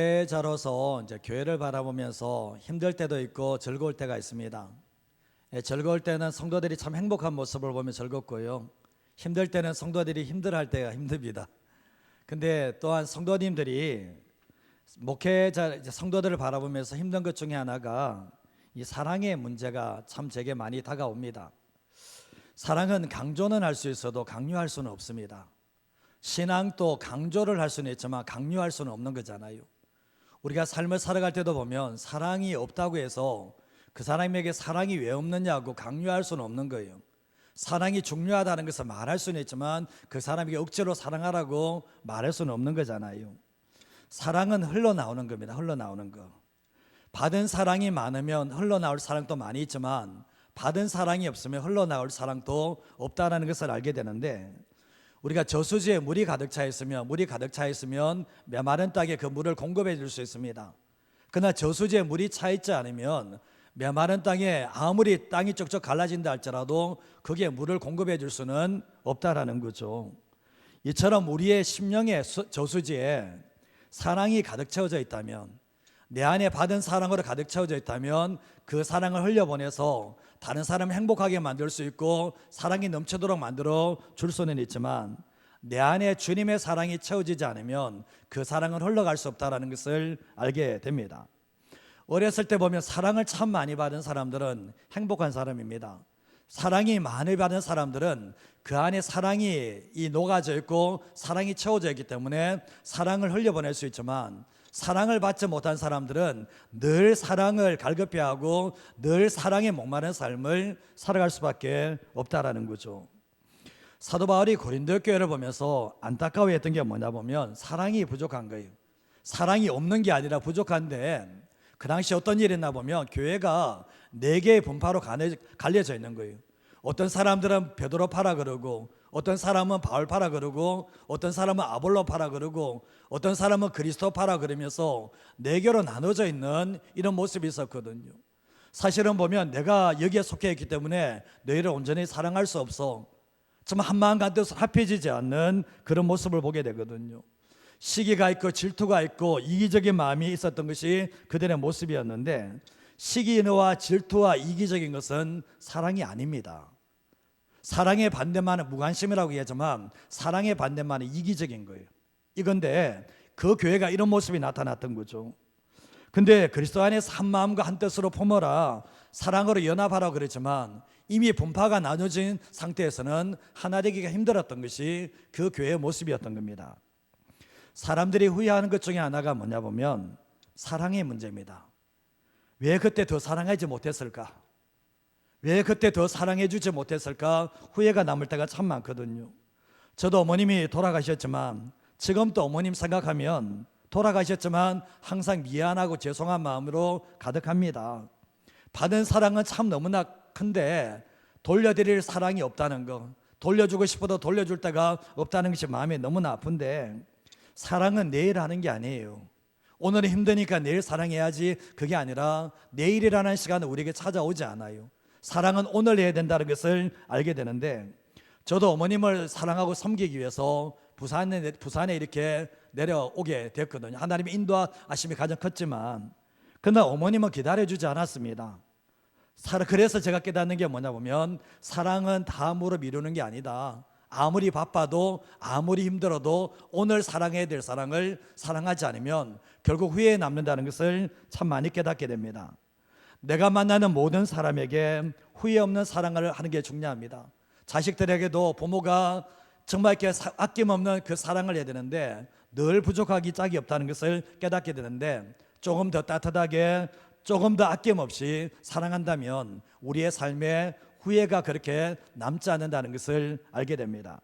교회자로서 이제 교회를 바라보면서 힘들 때도 있고 즐거울 때가 있습니다. 즐거울 때는 성도들이 참 행복한 모습을 보면 즐겁고요. 힘들 때는 성도들이 힘들어할 때가 힘듭니다. 근데 또한 성도님들이 목회자 이제 성도들을 바라보면서 힘든 것 중에 하나가 이 사랑의 문제가 참 제게 많이 다가옵니다. 사랑은 강조는 할 수 있어도 강요할 수는 없습니다. 신앙도 강조를 할 수는 있지만 강요할 수는 없는 거잖아요. 우리가 삶을 살아갈 때도 보면 사랑이 없다고 해서 그 사람에게 사랑이 왜 없느냐고 강요할 수는 없는 거예요. 사랑이 중요하다는 것을 말할 수는 있지만 그 사람에게 억지로 사랑하라고 말할 수는 없는 거잖아요. 사랑은 흘러나오는 겁니다. 흘러나오는 거. 받은 사랑이 많으면 흘러나올 사랑도 많이 있지만 받은 사랑이 없으면 흘러나올 사랑도 없다는 것을 알게 되는데, 우리가 저수지에 물이 가득 차 있으면 메마른 땅에 그 물을 공급해 줄 수 있습니다. 그러나 저수지에 물이 차 있지 않으면 메마른 땅에 아무리 땅이 쪽쪽 갈라진다 할지라도 거기에 물을 공급해 줄 수는 없다라는 거죠. 이처럼 우리의 심령의 저수지에 사랑이 가득 채워져 있다면, 내 안에 받은 사랑으로 가득 채워져 있다면 그 사랑을 흘려보내서 다른 사람을 행복하게 만들 수 있고 사랑이 넘치도록 만들어 줄 수는 있지만, 내 안에 주님의 사랑이 채워지지 않으면 그 사랑은 흘러갈 수 없다는 것을 알게 됩니다. 어렸을 때 보면 사랑을 참 많이 받은 사람들은 행복한 사람입니다. 사랑이 많이 받은 사람들은 그 안에 사랑이 녹아져 있고 사랑이 채워져 있기 때문에 사랑을 흘려보낼 수 있지만, 사랑을 받지 못한 사람들은 늘 사랑을 갈급해하고 늘 사랑에 목마른 삶을 살아갈 수밖에 없다라는 거죠. 사도 바울이 고린도 교회를 보면서 안타까워했던 게 뭐냐 보면 사랑이 부족한 거예요. 사랑이 없는 게 아니라 부족한데, 그 당시 어떤 일이 있나 보면 교회가 4개의 분파로 갈려져 있는 거예요. 어떤 사람들은 베드로파라 그러고, 어떤 사람은 바울파라 그러고, 어떤 사람은 아볼로파라 그러고, 어떤 사람은 그리스도파라 그러면서 4개로 나눠져 있는 이런 모습이 있었거든요. 사실은 보면 내가 여기에 속해 있기 때문에 너희를 온전히 사랑할 수 없어, 좀 한마음 같아서 합해지지 않는 그런 모습을 보게 되거든요. 시기가 있고 질투가 있고 이기적인 마음이 있었던 것이 그들의 모습이었는데, 시기와 질투와 이기적인 것은 사랑이 아닙니다. 사랑의 반대만은 무관심이라고 하지만 사랑의 반대만은 이기적인 거예요. 이건데 그 교회가 이런 모습이 나타났던 거죠. 근데 그리스도 안에서 한 마음과 한 뜻으로 품어라, 사랑으로 연합하라고 그랬지만 이미 분파가 나눠진 상태에서는 하나 되기가 힘들었던 것이 그 교회의 모습이었던 겁니다. 사람들이 후회하는 것 중에 하나가 뭐냐 보면 사랑의 문제입니다. 왜 그때 더 사랑하지 못했을까? 왜 그때 더 사랑해 주지 못했을까? 후회가 남을 때가 참 많거든요. 저도 어머님이 돌아가셨지만 지금도 어머님 생각하면 돌아가셨지만 항상 미안하고 죄송한 마음으로 가득합니다. 받은 사랑은 참 너무나 큰데 돌려드릴 사랑이 없다는 거, 돌려주고 싶어도 돌려줄 때가 없다는 것이 마음이 너무나 아픈데, 사랑은 내일 하는 게 아니에요. 오늘은 힘드니까 내일 사랑해야지, 그게 아니라 내일이라는 시간은 우리에게 찾아오지 않아요. 사랑은 오늘 해야 된다는 것을 알게 되는데, 저도 어머님을 사랑하고 섬기기 위해서 부산에 이렇게 내려오게 됐거든요. 하나님의 인도하심이 가장 컸지만, 그러나 어머님은 기다려주지 않았습니다. 그래서 제가 깨닫는 게 뭐냐 보면 사랑은 다음으로 미루는 게 아니다. 아무리 바빠도 아무리 힘들어도 오늘 사랑해야 될 사랑을 사랑하지 않으면 결국 후회에 남는다는 것을 참 많이 깨닫게 됩니다. 내가 만나는 모든 사람에게 후회 없는 사랑을 하는 게 중요합니다. 자식들에게도 부모가 정말 이렇게 아낌없는 그 사랑을 해야 되는데 늘 부족하기 짝이 없다는 것을 깨닫게 되는데, 조금 더 따뜻하게 조금 더 아낌없이 사랑한다면 우리의 삶에 후회가 그렇게 남지 않는다는 것을 알게 됩니다.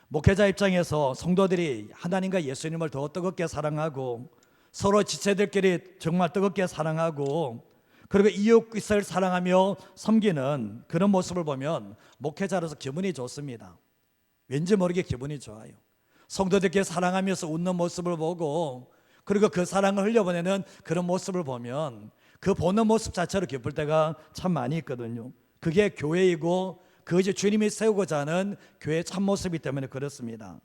목회자 입장에서 성도들이 하나님과 예수님을 더 뜨겁게 사랑하고 서로 지체들끼리 정말 뜨겁게 사랑하고 그리고 이웃을 사랑하며 섬기는 그런 모습을 보면 목회자로서 기분이 좋습니다. 왠지 모르게 기분이 좋아요. 성도들께 사랑하면서 웃는 모습을 보고 그리고 그 사랑을 흘려보내는 그런 모습을 보면 그 보는 모습 자체로 기쁠 때가 참 많이 있거든요. 그게 교회이고 그것이 주님이 세우고자 하는 교회의 참모습이기 때문에 그렇습니다.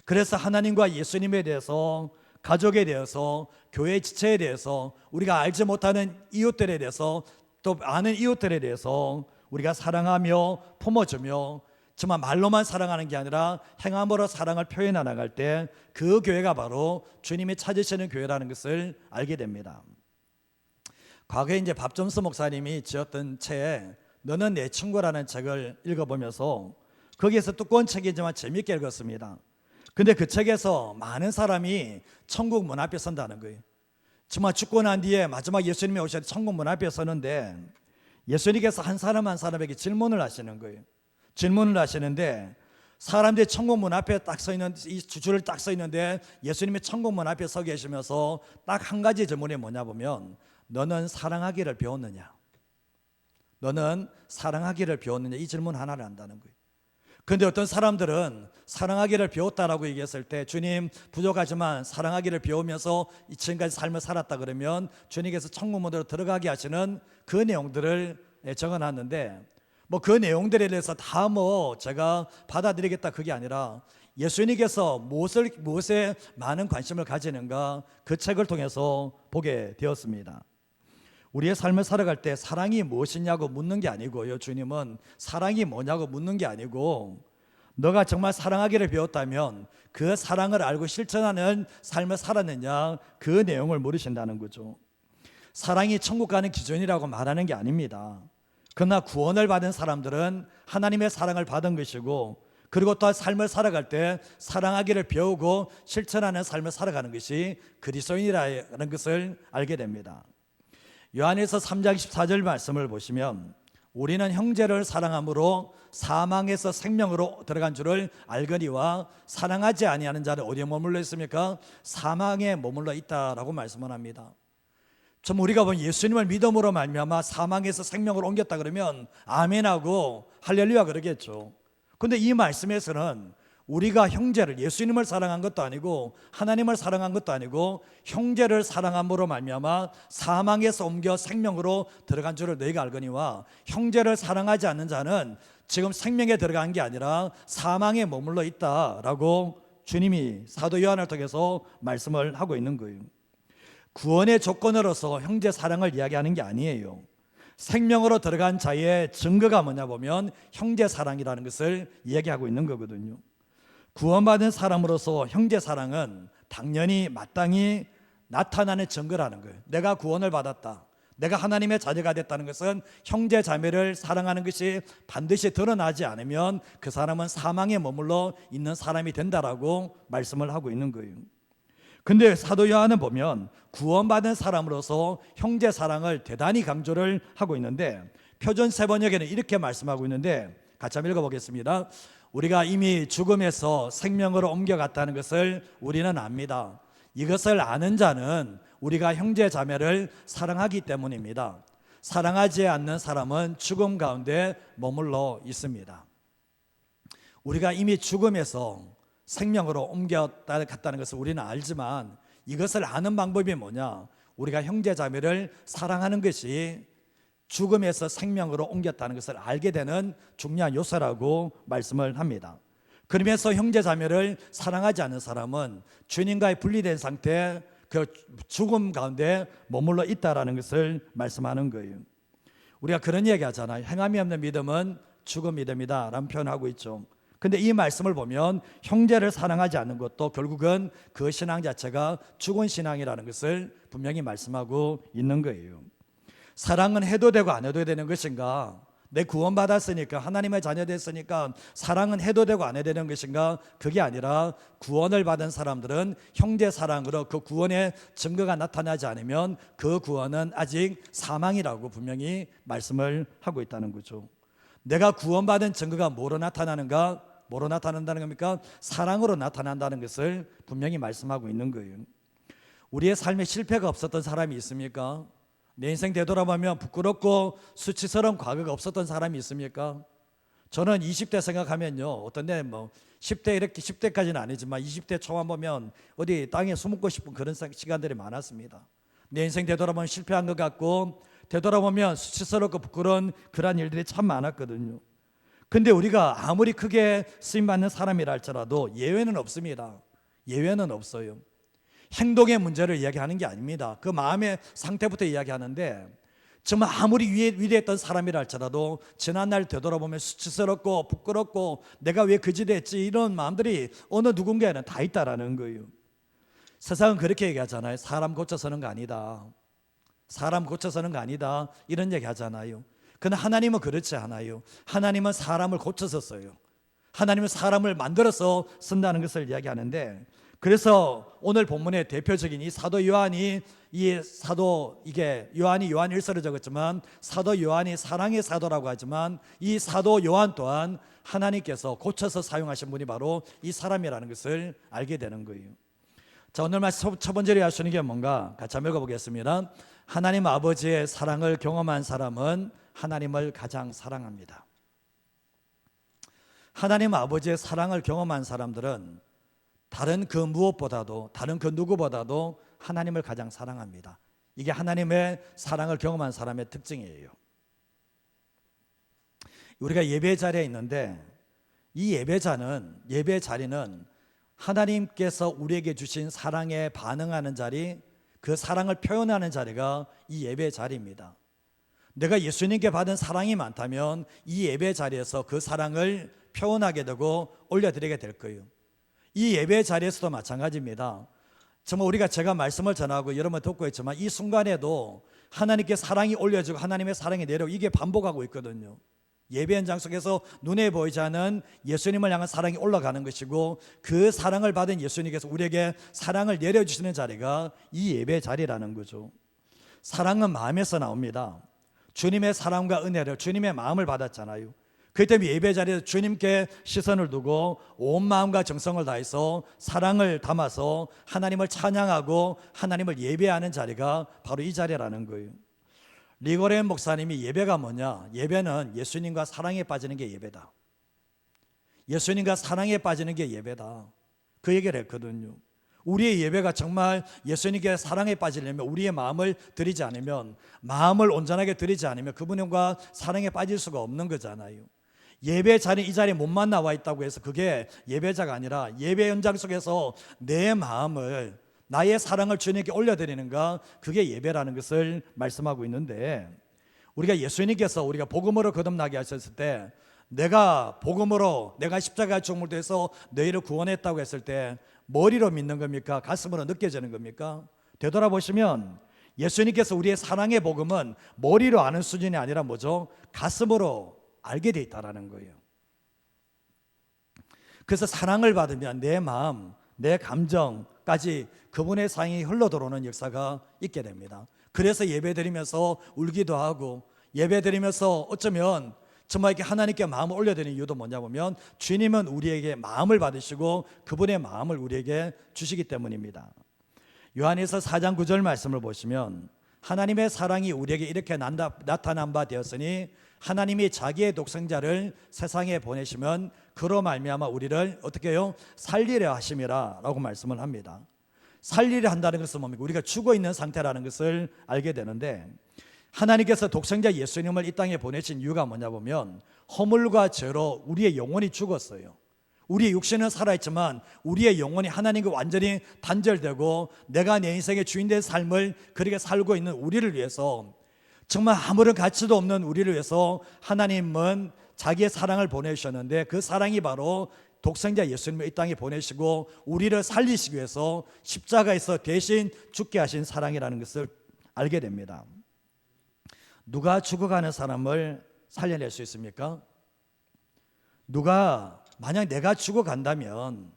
그래서 하나님과 예수님에 대해서 가족에 대해서, 교회 지체에 대해서, 우리가 알지 못하는 이웃들에 대해서, 또 아는 이웃들에 대해서 우리가 사랑하며 품어주며, 정말 말로만 사랑하는 게 아니라 행함으로 사랑을 표현해 나갈 때 그 교회가 바로 주님이 찾으시는 교회라는 것을 알게 됩니다. 과거에 이제 밥점수 목사님이 지었던 책 너는 내 친구라는 책을 읽어보면서 거기에서 두꺼운 책이지만 재밌게 읽었습니다. 근데 그 책에서 많은 사람이 천국 문 앞에 선다는 거예요. 정말 죽고 난 뒤에 마지막 예수님이 오셔서 천국 문 앞에 서는데 예수님께서 한 사람 한 사람에게 질문을 하시는 거예요. 질문을 하시는데 사람들이 천국 문 앞에 딱 서 있는 이 줄을 딱 서 있는데 예수님이 천국 문 앞에 서 계시면서 딱 한 가지 질문이 뭐냐 보면 너는 사랑하기를 배웠느냐? 너는 사랑하기를 배웠느냐? 이 질문 하나를 한다는 거예요. 그런데 어떤 사람들은 사랑하기를 배웠다라고 얘기했을 때 주님 부족하지만 사랑하기를 배우면서 지금까지 삶을 살았다 그러면 주님께서 천국 문으로 들어가게 하시는 그 내용들을 적어놨는데 그 내용들에 대해서 다 제가 받아들이겠다 그게 아니라 예수님께서 무엇에 많은 관심을 가지는가 그 책을 통해서 보게 되었습니다. 우리의 삶을 살아갈 때 사랑이 무엇이냐고 묻는 게 아니고요. 주님은 사랑이 뭐냐고 묻는 게 아니고 너가 정말 사랑하기를 배웠다면 그 사랑을 알고 실천하는 삶을 살았느냐 그 내용을 물으신다는 거죠. 사랑이 천국 가는 기준이라고 말하는 게 아닙니다. 그러나 구원을 받은 사람들은 하나님의 사랑을 받은 것이고 그리고 또한 삶을 살아갈 때 사랑하기를 배우고 실천하는 삶을 살아가는 것이 그리스도인이라는 것을 알게 됩니다. 요한에서 3장 14절 말씀을 보시면 우리는 형제를 사랑함으로 사망에서 생명으로 들어간 줄을 알거니와 사랑하지 아니하는 자는 어디에 머물러 있습니까? 사망에 머물러 있다라고 말씀을 합니다. 좀 우리가 보면 예수님을 믿음으로 말미암아 사망에서 생명으로 옮겼다 그러면 아멘하고 할렐루야 그러겠죠. 그런데 이 말씀에서는 우리가 형제를 예수님을 사랑한 것도 아니고 하나님을 사랑한 것도 아니고 형제를 사랑함으로 말미암아 사망에서 옮겨 생명으로 들어간 줄을 너희가 알거니와 형제를 사랑하지 않는 자는 지금 생명에 들어간 게 아니라 사망에 머물러 있다라고 주님이 사도 요한을 통해서 말씀을 하고 있는 거예요. 구원의 조건으로서 형제 사랑을 이야기하는 게 아니에요. 생명으로 들어간 자의 증거가 뭐냐 보면 형제 사랑이라는 것을 이야기하고 있는 거거든요. 구원받은 사람으로서 형제 사랑은 당연히 마땅히 나타나는 증거라는 거예요. 내가 구원을 받았다, 내가 하나님의 자녀가 됐다는 것은 형제 자매를 사랑하는 것이 반드시 드러나지 않으면 그 사람은 사망에 머물러 있는 사람이 된다라고 말씀을 하고 있는 거예요. 근데 사도 요한은 보면 구원받은 사람으로서 형제 사랑을 대단히 강조를 하고 있는데 표준 세번역에는 이렇게 말씀하고 있는데 같이 한번 읽어보겠습니다. 우리가 이미 죽음에서 생명으로 옮겨갔다는 것을 우리는 압니다. 이것을 아는 자는 우리가 형제 자매를 사랑하기 때문입니다. 사랑하지 않는 사람은 죽음 가운데 머물러 있습니다. 우리가 이미 죽음에서 생명으로 옮겨갔다는 것을 우리는 알지만 이것을 아는 방법이 뭐냐? 우리가 형제 자매를 사랑하는 것이 죽음에서 생명으로 옮겼다는 것을 알게 되는 중요한 요소라고 말씀을 합니다. 그러면서 형제 자매를 사랑하지 않는 사람은 주님과의 분리된 상태, 그 죽음 가운데 머물러 있다라는 것을 말씀하는 거예요. 우리가 그런 이야기 하잖아요. 행함이 없는 믿음은 죽은 믿음이다 라는 표현을 하고 있죠. 근데 이 말씀을 보면 형제를 사랑하지 않는 것도 결국은 그 신앙 자체가 죽은 신앙이라는 것을 분명히 말씀하고 있는 거예요. 사랑은 해도 되고 안 해도 되는 것인가? 내 구원받았으니까 하나님의 자녀 됐으니까 사랑은 해도 되고 안 해도 되는 것인가? 그게 아니라 구원을 받은 사람들은 형제 사랑으로 그 구원의 증거가 나타나지 않으면 그 구원은 아직 사망이라고 분명히 말씀을 하고 있다는 거죠. 내가 구원받은 증거가 뭐로 나타나는가? 뭐로 나타난다는 겁니까? 사랑으로 나타난다는 것을 분명히 말씀하고 있는 거예요. 우리의 삶에 실패가 없었던 사람이 있습니까? 내 인생 되돌아보면 부끄럽고 수치스러운 과거가 없었던 사람이 있습니까? 저는 20대 생각하면요, 어떤 데 10대 이렇게 10대까지는 아니지만 20대 초반 보면 어디 땅에 숨고 싶은 그런 시간들이 많았습니다. 내 인생 되돌아보면 실패한 것 같고 되돌아보면 수치스럽고 부끄러운 그런 일들이 참 많았거든요. 근데 우리가 아무리 크게 쓰임받는 사람이라 할지라도 예외는 없습니다. 예외는 없어요. 행동의 문제를 이야기하는 게 아닙니다. 그 마음의 상태부터 이야기하는데, 정말 아무리 위대했던 사람이라 할지라도 지난날 되돌아보면 수치스럽고 부끄럽고 내가 왜 그 짓을 했지, 이런 마음들이 어느 누군가에는 다 있다라는 거예요. 세상은 그렇게 얘기하잖아요. 사람 고쳐서는 거 아니다. 사람 고쳐서는 거 아니다, 이런 얘기 하잖아요. 그러나 하나님은 그렇지 않아요. 하나님은 사람을 고쳐서 써요. 하나님은 사람을 만들어서 쓴다는 것을 이야기하는데, 그래서 오늘 본문의 대표적인 이 사도 요한이 이게 요한이 요한일서를 적었지만 사도 요한이 사랑의 사도라고 하지만, 이 사도 요한 또한 하나님께서 고쳐서 사용하신 분이 바로 이 사람이라는 것을 알게 되는 거예요. 자, 오늘 말씀 첫 번째로 하시는 게 뭔가 같이 한번 읽어보겠습니다. 하나님 아버지의 사랑을 경험한 사람은 하나님을 가장 사랑합니다. 하나님 아버지의 사랑을 경험한 사람들은 다른 그 무엇보다도, 다른 그 누구보다도 하나님을 가장 사랑합니다. 이게 하나님의 사랑을 경험한 사람의 특징이에요. 우리가 예배 자리에 있는데, 이 예배 자리는 하나님께서 우리에게 주신 사랑에 반응하는 자리, 그 사랑을 표현하는 자리가 이 예배 자리입니다. 내가 예수님께 받은 사랑이 많다면 이 예배 자리에서 그 사랑을 표현하게 되고 올려드리게 될 거예요. 이 예배 자리에서도 마찬가지입니다. 정말 우리가 제가 말씀을 전하고 여러 번 듣고 있지만 이 순간에도 하나님께 사랑이 올려지고 하나님의 사랑이 내려오고, 이게 반복하고 있거든요. 예배 현장 속에서 눈에 보이지 않은 예수님을 향한 사랑이 올라가는 것이고, 그 사랑을 받은 예수님께서 우리에게 사랑을 내려주시는 자리가 이 예배 자리라는 거죠. 사랑은 마음에서 나옵니다. 주님의 사랑과 은혜를, 주님의 마음을 받았잖아요. 그렇기 때문에 예배 자리에서 주님께 시선을 두고 온 마음과 정성을 다해서 사랑을 담아서 하나님을 찬양하고 하나님을 예배하는 자리가 바로 이 자리라는 거예요. 리고렌 목사님이 예배가 뭐냐? 예배는 예수님과 사랑에 빠지는 게 예배다. 예수님과 사랑에 빠지는 게 예배다. 그 얘기를 했거든요. 우리의 예배가 정말 예수님께 사랑에 빠지려면, 우리의 마음을 드리지 않으면, 마음을 온전하게 드리지 않으면 그분과 사랑에 빠질 수가 없는 거잖아요. 예배 자리, 이 자리에 몸만 나와 있다고 해서 그게 예배자가 아니라, 예배 현장 속에서 내 마음을, 나의 사랑을 주님께 올려드리는가, 그게 예배라는 것을 말씀하고 있는데, 우리가 예수님께서 우리가 복음으로 거듭나게 하셨을 때, 내가 복음으로, 내가 십자가의 죽음을 통해서 너희를 구원했다고 했을 때 머리로 믿는 겁니까? 가슴으로 느껴지는 겁니까? 되돌아보시면 예수님께서 우리의 사랑의 복음은 머리로 아는 수준이 아니라 뭐죠? 가슴으로 알게 돼 있다라는 거예요. 그래서 사랑을 받으면 내 마음, 내 감정까지 그분의 사랑이 흘러들어오는 역사가 있게 됩니다. 그래서 예배드리면서 울기도 하고, 예배드리면서 어쩌면 정말 이렇게 하나님께 마음을 올려드리는 이유도 뭐냐 보면, 주님은 우리에게 마음을 받으시고 그분의 마음을 우리에게 주시기 때문입니다. 요한일서 4장 9절 말씀을 보시면, 하나님의 사랑이 우리에게 이렇게 나타난 바 되었으니 하나님이 자기의 독생자를 세상에 보내시면 그로 말미암아 우리를 어떻게 해요? 살리려 하심이라 라고 말씀을 합니다. 살리려 한다는 것은 뭡니까? 우리가 죽어 있는 상태라는 것을 알게 되는데, 하나님께서 독생자 예수님을 이 땅에 보내신 이유가 뭐냐 보면, 허물과 죄로 우리의 영혼이 죽었어요. 우리의 육신은 살아있지만 우리의 영혼이 하나님과 완전히 단절되고, 내가 내 인생의 주인된 삶을 그렇게 살고 있는 우리를 위해서, 정말 아무런 가치도 없는 우리를 위해서 하나님은 자기의 사랑을 보내주셨는데, 그 사랑이 바로 독생자 예수님을 이 땅에 보내시고 우리를 살리시기 위해서 십자가에서 대신 죽게 하신 사랑이라는 것을 알게 됩니다. 누가 죽어가는 사람을 살려낼 수 있습니까? 만약 내가 죽어간다면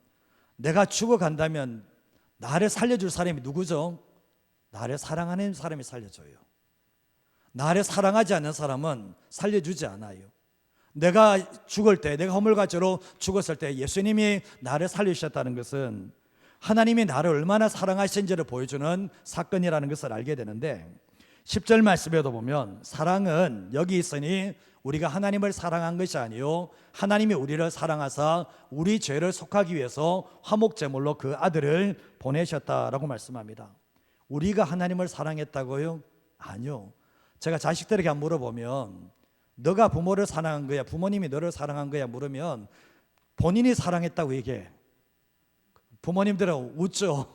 나를 살려줄 사람이 누구죠? 나를 사랑하는 사람이 살려줘요. 나를 사랑하지 않는 사람은 살려주지 않아요. 내가 죽을 때, 내가 허물과 죄로 죽었을 때 예수님이 나를 살리셨다는 것은 하나님이 나를 얼마나 사랑하신지를 보여주는 사건이라는 것을 알게 되는데, 10절 말씀에도 보면 사랑은 여기 있으니 우리가 하나님을 사랑한 것이 아니요 하나님이 우리를 사랑하사 우리 죄를 속하기 위해서 화목제물로 그 아들을 보내셨다라고 말씀합니다. 우리가 하나님을 사랑했다고요? 아니요. 제가 자식들에게 한번 물어보면, 너가 부모를 사랑한 거야, 부모님이 너를 사랑한 거야 물으면 본인이 사랑했다고 얘기해. 부모님들은 웃죠.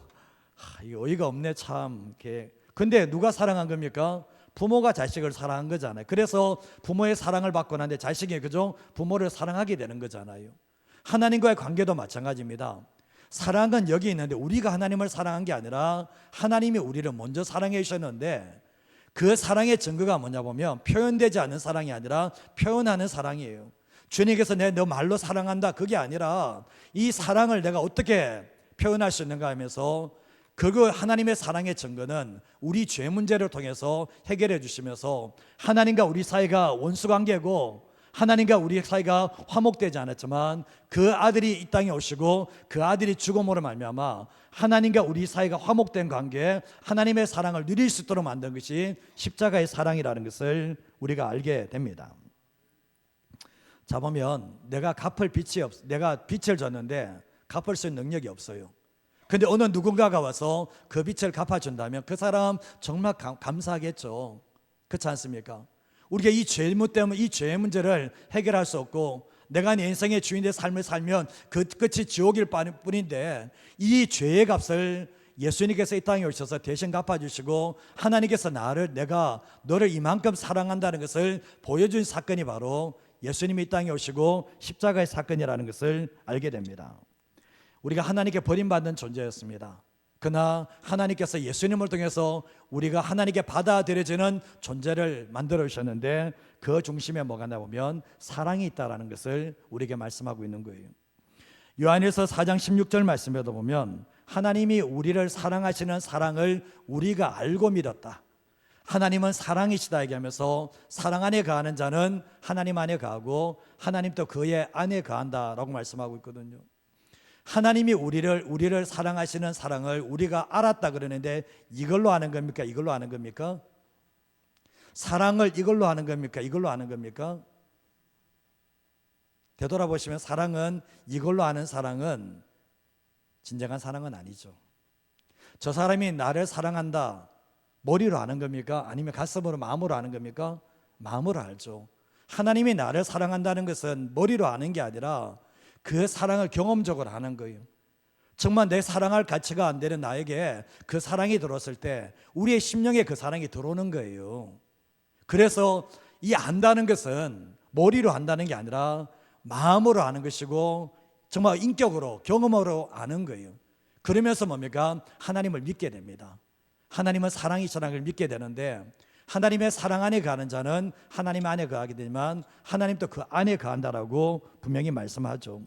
이 어이가 없네 참. 근데 누가 사랑한 겁니까? 부모가 자식을 사랑한 거잖아요. 그래서 부모의 사랑을 받고 난데 자식이 그죠? 부모를 사랑하게 되는 거잖아요. 하나님과의 관계도 마찬가지입니다. 사랑은 여기 있는데 우리가 하나님을 사랑한 게 아니라 하나님이 우리를 먼저 사랑해 주셨는데, 그 사랑의 증거가 뭐냐 보면 표현되지 않는 사랑이 아니라 표현하는 사랑이에요. 주님께서 너 말로 사랑한다 그게 아니라 이 사랑을 내가 어떻게 표현할 수 있는가 하면서, 그거 하나님의 사랑의 증거는 우리 죄 문제를 통해서 해결해 주시면서, 하나님과 우리 사이가 원수관계고 하나님과 우리 사이가 화목되지 않았지만 그 아들이 이 땅에 오시고 그 아들이 죽음으로 말미암아 하나님과 우리 사이가 화목된 관계, 하나님의 사랑을 누릴 수 있도록 만든 것이 십자가의 사랑이라는 것을 우리가 알게 됩니다. 자, 보면 내가 빛을 줬는데 갚을 수 있는 능력이 없어요. 근데 어느 누군가가 와서 그 빛을 갚아준다면 그 사람 정말 감사하겠죠. 그렇지 않습니까? 우리가 이 죄 때문에 이 죄의 문제를 해결할 수 없고, 내가 내 인생의 주인의 삶을 살면 그 끝이 지옥일 뿐인데, 이 죄의 값을 예수님께서 이 땅에 오셔서 대신 갚아주시고 하나님께서 내가 너를 이만큼 사랑한다는 것을 보여준 사건이 바로 예수님이 이 땅에 오시고 십자가의 사건이라는 것을 알게 됩니다. 우리가 하나님께 버림받는 존재였습니다. 그러나 하나님께서 예수님을 통해서 우리가 하나님께 받아들여지는 존재를 만들어 주셨는데, 그 중심에 뭐가 있나 보면 사랑이 있다는 것을 우리에게 말씀하고 있는 거예요. 요한일서 4장 16절 말씀에도 보면 하나님이 우리를 사랑하시는 사랑을 우리가 알고 믿었다. 하나님은 사랑이시다 얘기하면서 사랑 안에 거하는 자는 하나님 안에 거하고 하나님도 그의 안에 거한다라고 말씀하고 있거든요. 하나님이 우리를 사랑하시는 사랑을 우리가 알았다 그러는데, 이걸로 아는 겁니까? 이걸로 아는 겁니까? 사랑을 이걸로 아는 겁니까? 이걸로 아는 겁니까? 되돌아보시면 사랑은 이걸로 아는 사랑은 진정한 사랑은 아니죠. 저 사람이 나를 사랑한다, 머리로 아는 겁니까? 아니면 가슴으로, 마음으로 아는 겁니까? 마음으로 알죠. 하나님이 나를 사랑한다는 것은 머리로 아는 게 아니라 그 사랑을 경험적으로 하는 거예요. 정말 내 사랑할 가치가 안 되는 나에게 그 사랑이 들어왔을 때 우리의 심령에 그 사랑이 들어오는 거예요. 그래서 이 안다는 것은 머리로 안다는 게 아니라 마음으로 아는 것이고, 정말 인격으로, 경험으로 아는 거예요. 그러면서 뭡니까? 하나님을 믿게 됩니다. 하나님은 사랑이시라는 걸 믿게 되는데, 하나님의 사랑 안에 거하는 자는 하나님 안에 거하게 되지만 하나님도 그 안에 거한다라고 분명히 말씀하죠.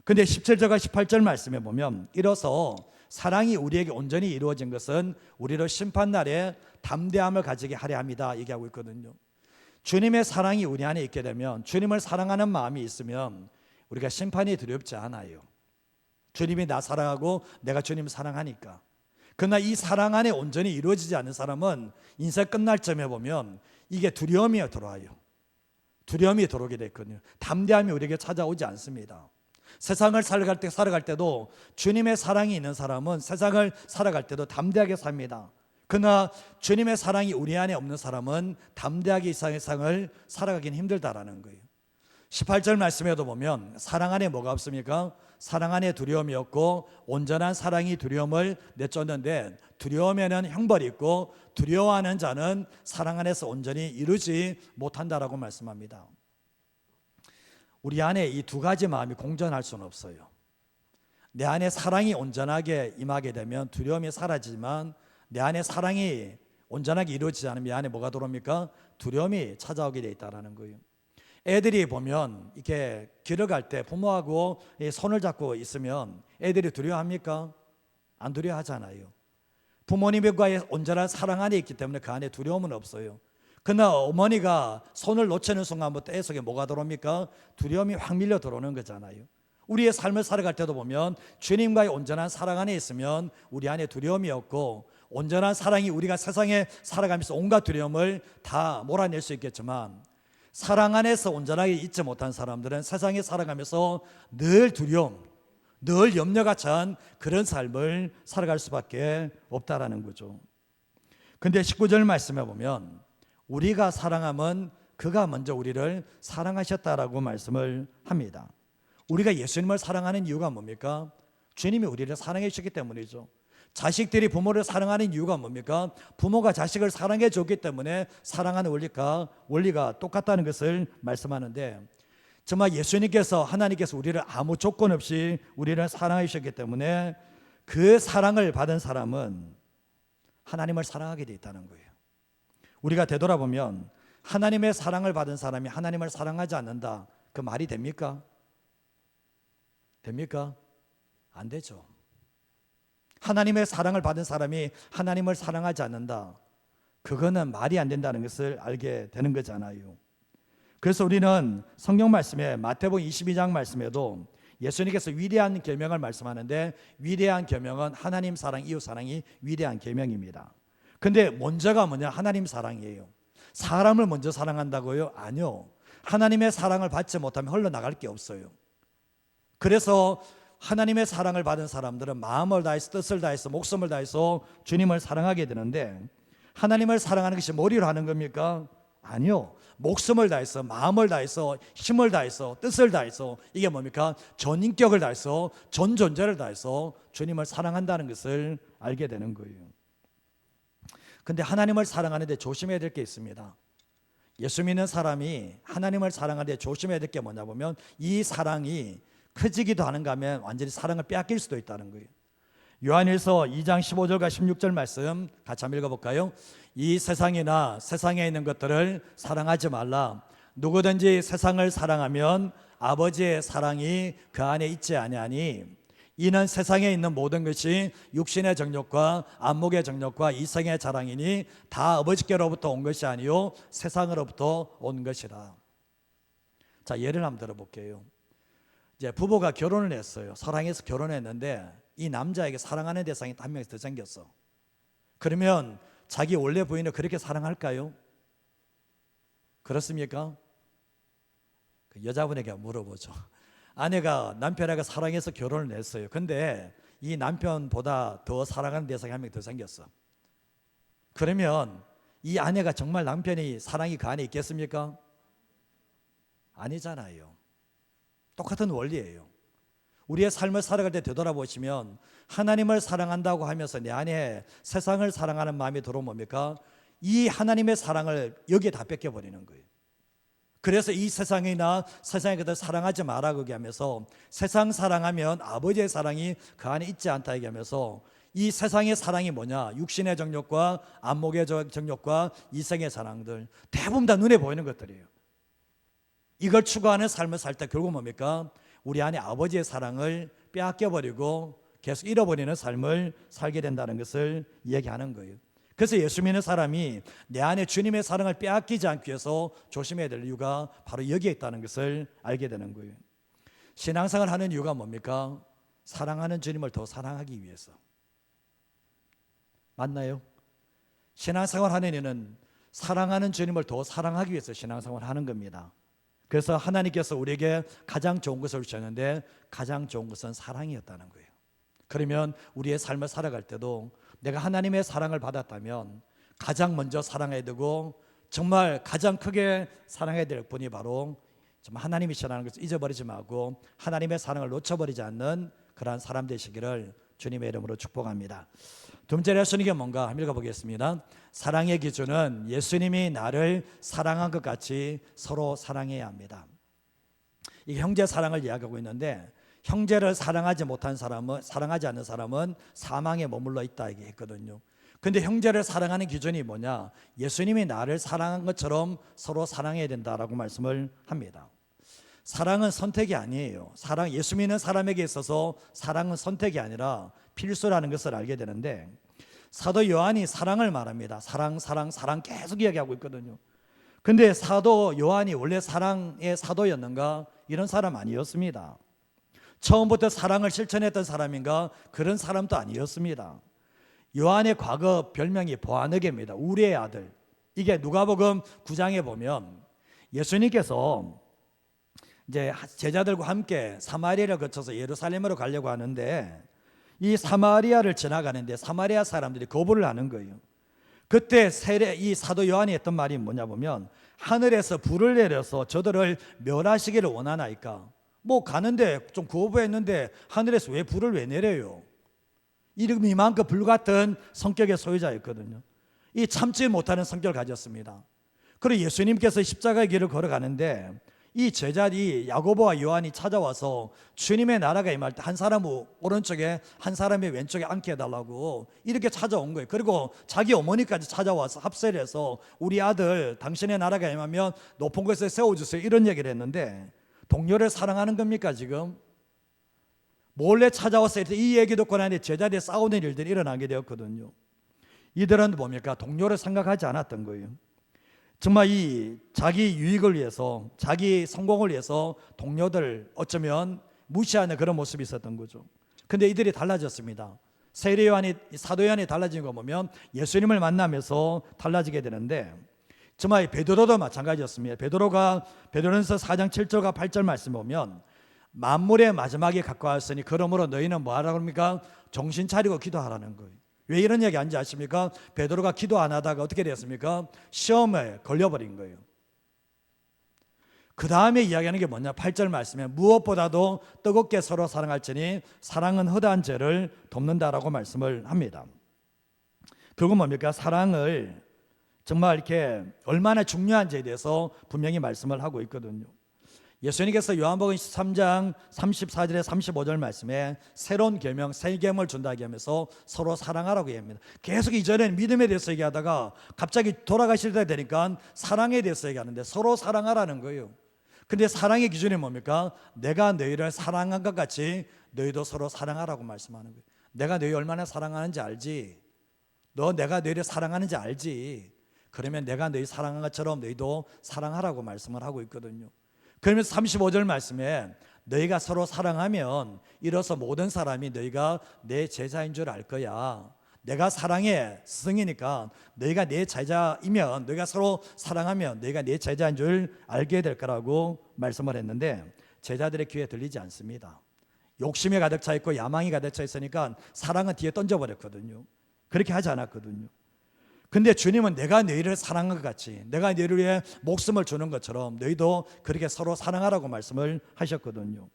근데 17절과 18절 말씀에 보면, 이로써 사랑이 우리에게 온전히 이루어진 것은 우리를 심판날에 담대함을 가지게 하려 합니다 얘기하고 있거든요. 주님의 사랑이 우리 안에 있게 되면, 주님을 사랑하는 마음이 있으면 우리가 심판이 두렵지 않아요. 주님이 나 사랑하고 내가 주님을 사랑하니까. 그러나 이 사랑 안에 온전히 이루어지지 않는 사람은 인생 끝날 점에 보면 이게 두려움이 들어와요. 두려움이 들어오게 됐거든요. 담대함이 우리에게 찾아오지 않습니다. 세상을 살아갈 때도 주님의 사랑이 있는 사람은 세상을 살아갈 때도 담대하게 삽니다. 그러나 주님의 사랑이 우리 안에 없는 사람은 담대하게 이 세상을 살아가긴 힘들다라는 거예요. 18절 말씀에도 보면 사랑 안에 뭐가 없습니까? 사랑 안에 두려움이 없고 온전한 사랑이 두려움을 내쫓는데, 두려움에는 형벌이 있고 두려워하는 자는 사랑 안에서 온전히 이루지 못한다라고 말씀합니다. 우리 안에 이 두 가지 마음이 공존할 수는 없어요. 내 안에 사랑이 온전하게 임하게 되면 두려움이 사라지지만, 내 안에 사랑이 온전하게 이루어지지 않으면 내 안에 뭐가 들어옵니까? 두려움이 찾아오게 돼 있다는 거예요. 애들이 보면 이렇게 길을 갈 때 부모하고 손을 잡고 있으면 애들이 두려워합니까? 안 두려워하잖아요. 부모님과의 온전한 사랑 안에 있기 때문에 그 안에 두려움은 없어요. 그러나 어머니가 손을 놓치는 순간부터 애 속에 뭐가 들어옵니까? 두려움이 확 밀려 들어오는 거잖아요. 우리의 삶을 살아갈 때도 보면 주님과의 온전한 사랑 안에 있으면 우리 안에 두려움이 없고, 온전한 사랑이 우리가 세상에 살아가면서 온갖 두려움을 다 몰아낼 수 있겠지만, 사랑 안에서 온전하게 있지 못한 사람들은 세상에 살아가면서 늘 두려움, 늘 염려가 찬 그런 삶을 살아갈 수밖에 없다라는 거죠. 근데 19절 말씀에 보면 우리가 사랑함은 그가 먼저 우리를 사랑하셨다라고 말씀을 합니다. 우리가 예수님을 사랑하는 이유가 뭡니까? 주님이 우리를 사랑해 주셨기 때문이죠. 자식들이 부모를 사랑하는 이유가 뭡니까? 부모가 자식을 사랑해 줬기 때문에 사랑하는 원리가 똑같다는 것을 말씀하는데, 정말 예수님께서, 하나님께서 우리를 아무 조건 없이 우리를 사랑해 주셨기 때문에 그 사랑을 받은 사람은 하나님을 사랑하게 돼 있다는 거예요. 우리가 되돌아보면 하나님의 사랑을 받은 사람이 하나님을 사랑하지 않는다, 그 말이 됩니까? 됩니까? 안 되죠. 하나님의 사랑을 받은 사람이 하나님을 사랑하지 않는다, 그거는 말이 안 된다는 것을 알게 되는 거잖아요. 그래서 우리는 성경 말씀에 마태복음 22장 말씀에도 예수님께서 위대한 계명을 말씀하는데, 위대한 계명은 하나님 사랑, 이웃 사랑이 위대한 계명입니다. 근데 먼저가 뭐냐? 하나님 사랑이에요. 사람을 먼저 사랑한다고요? 아니요. 하나님의 사랑을 받지 못하면 흘러나갈 게 없어요. 그래서 하나님의 사랑을 받은 사람들은 마음을 다해서, 뜻을 다해서, 목숨을 다해서 주님을 사랑하게 되는데, 하나님을 사랑하는 것이 머리로 하는 겁니까? 아니요. 목숨을 다해서, 마음을 다해서, 힘을 다해서, 뜻을 다해서, 이게 뭡니까? 전 인격을 다해서, 전 존재를 다해서 주님을 사랑한다는 것을 알게 되는 거예요. 근데 하나님을 사랑하는데 조심해야 될 게 있습니다. 예수 믿는 사람이 하나님을 사랑하는데 조심해야 될 게 뭐냐 보면, 이 사랑이 커지기도 하는가 하면 완전히 사랑을 빼앗길 수도 있다는 거예요. 요한일서 2장 15절과 16절 말씀 같이 한번 읽어볼까요? 이 세상이나 세상에 있는 것들을 사랑하지 말라. 누구든지 세상을 사랑하면 아버지의 사랑이 그 안에 있지 아니하니, 이는 세상에 있는 모든 것이 육신의 정욕과 안목의 정욕과 이성의 자랑이니 다 아버지께로부터 온 것이 아니요 세상으로부터 온 것이라. 자, 예를 한번 들어볼게요. 이제 부부가 결혼을 했어요. 사랑해서 결혼했는데 이 남자에게 사랑하는 대상이 한 명이 더 생겼어. 그러면 자기 원래 부인을 그렇게 사랑할까요? 그렇습니까? 그 여자분에게 물어보죠. 아내가 남편에게 사랑해서 결혼을 했어요. 근데 이 남편보다 더 사랑하는 대상이 한 명이 더 생겼어. 그러면 이 아내가 정말 남편이 사랑이 그 안에 있겠습니까? 아니잖아요. 똑같은 원리예요. 우리의 삶을 살아갈 때 되돌아보시면 하나님을 사랑한다고 하면서 내 안에 세상을 사랑하는 마음이 들어오면 뭡니까? 이 하나님의 사랑을 여기에 다 뺏겨버리는 거예요. 그래서 이 세상이나 세상의 것들 사랑하지 마라 그렇게 하면서, 세상 사랑하면 아버지의 사랑이 그 안에 있지 않다 얘기하면서, 이 세상의 사랑이 뭐냐? 육신의 정욕과 안목의 정욕과 이성의 사랑들, 대부분 다 눈에 보이는 것들이에요. 이걸 추구하는 삶을 살 때 결국 뭡니까? 우리 안에 아버지의 사랑을 빼앗겨버리고 계속 잃어버리는 삶을 살게 된다는 것을 얘기하는 거예요. 그래서 예수 믿는 사람이 내 안에 주님의 사랑을 빼앗기지 않기 위해서 조심해야 될 이유가 바로 여기에 있다는 것을 알게 되는 거예요. 신앙생활을 하는 이유가 뭡니까? 사랑하는 주님을 더 사랑하기 위해서. 맞나요? 신앙생활 하는 이는 사랑하는 주님을 더 사랑하기 위해서 신앙생활을 하는 겁니다. 그래서 하나님께서 우리에게 가장 좋은 것을 주셨는데 가장 좋은 것은 사랑이었다는 거예요. 그러면 우리의 삶을 살아갈 때도 내가 하나님의 사랑을 받았다면 가장 먼저 사랑해야 되고, 정말 가장 크게 사랑해야 될 분이 바로 정말 하나님이시라는 것을 잊어버리지 말고 하나님의 사랑을 놓쳐버리지 않는 그러한 사람 되시기를 주님의 이름으로 축복합니다. 두 번째 레슨이 뭔가 한번 읽어보겠습니다. 사랑의 기준은 예수님이 나를 사랑한 것 같이 서로 사랑해야 합니다. 이게 형제 사랑을 이야기하고 있는데, 형제를 사랑하지 못한 사람은, 사랑하지 않는 사람은 사망에 머물러 있다 얘기했거든요. 근데 형제를 사랑하는 기준이 뭐냐? 예수님이 나를 사랑한 것처럼 서로 사랑해야 된다라고 말씀을 합니다. 사랑은 선택이 아니에요. 예수 믿는 사람에게 있어서 사랑은 선택이 아니라 필수라는 것을 알게 되는데, 사도 요한이 사랑을 말합니다. 사랑 계속 이야기하고 있거든요. 근데 사도 요한이 원래 사랑의 사도였는가? 이런 사람 아니었습니다. 처음부터 사랑을 실천했던 사람인가? 그런 사람도 아니었습니다. 요한의 과거 별명이 보아느게입니다. 우리의 아들. 이게 누가복음 9장에 보면 예수님께서 이제 제자들과 함께 사마리아를 거쳐서 예루살렘으로 가려고 하는데, 이 사마리아를 지나가는데 사마리아 사람들이 거부를 하는 거예요. 그때 이 사도 요한이 했던 말이 뭐냐 보면, 하늘에서 불을 내려서 저들을 멸하시기를 원하나이까? 뭐 가는데 좀 거부했는데 하늘에서 왜 불을 왜 내려요? 이만큼 불같은 성격의 소유자였거든요. 이 참지 못하는 성격을 가졌습니다. 그리고 예수님께서 십자가의 길을 걸어가는데 이 제자들이 야고보와 요한이 찾아와서 주님의 나라가 임할 때 한 사람은 오른쪽에 한 사람이 왼쪽에 앉게 해달라고 이렇게 찾아온 거예요. 그리고 자기 어머니까지 찾아와서 합세를 해서 우리 아들 당신의 나라가 임하면 높은 곳에 세워주세요 이런 얘기를 했는데 동료를 사랑하는 겁니까 지금? 몰래 찾아와서 이 얘기 듣고 나니 제자들이 싸우는 일들이 일어나게 되었거든요. 이들은 뭡니까? 동료를 생각하지 않았던 거예요. 정말 이 자기 유익을 위해서 자기 성공을 위해서 동료들 어쩌면 무시하는 그런 모습이 있었던 거죠. 근데 이들이 달라졌습니다. 세례 요한이 사도 요한이 달라진 거 보면 예수님을 만나면서 달라지게 되는데 정말 베드로도 마찬가지였습니다. 베드로전서 4장 7절과 8절 말씀 보면 만물의 마지막이 가까웠으니 그러므로 너희는 뭐 하라고 합니까? 정신 차리고 기도하라는 거예요. 왜 이런 얘기 하는지 아십니까? 베드로가 기도 안 하다가 어떻게 됐습니까? 시험에 걸려버린 거예요. 그 다음에 이야기하는 게 뭐냐? 8절 말씀에 무엇보다도 뜨겁게 서로 사랑할지니 사랑은 허다한 죄를 덮는다라고 말씀을 합니다. 결국 뭡니까? 사랑을 정말 이렇게 얼마나 중요한지에 대해서 분명히 말씀을 하고 있거든요. 예수님께서 요한복음 13장 34절에 35절 말씀에 새로운 계명, 새 계명을 준다 하면서 서로 사랑하라고 얘기합니다. 계속 이전에는 믿음에 대해서 얘기하다가 갑자기 돌아가실 때 되니까 사랑에 대해서 얘기하는데 서로 사랑하라는 거예요. 근데 사랑의 기준이 뭡니까? 내가 너희를 사랑한 것 같이 너희도 서로 사랑하라고 말씀하는 거예요. 내가 너희 얼마나 사랑하는지 알지? 너 내가 너희를 사랑하는지 알지? 그러면 내가 너희 사랑한 것처럼 너희도 사랑하라고 말씀을 하고 있거든요. 그러면서 35절 말씀에 너희가 서로 사랑하면 이로써 모든 사람이 너희가 내 제자인 줄 알 거야. 내가 사랑의 스승이니까 너희가 내 제자이면 너희가 서로 사랑하면 너희가 내 제자인 줄 알게 될 거라고 말씀을 했는데 제자들의 귀에 들리지 않습니다. 욕심에 가득 차 있고 야망이 가득 차 있으니까 사랑은 뒤에 던져버렸거든요. 그렇게 하지 않았거든요. 근데 주님은 내가 너희를 사랑한 것 같이 내가 너희를 위해 목숨을 주는 것처럼 너희도 그렇게 서로 사랑하라고 말씀을 하셨거든요.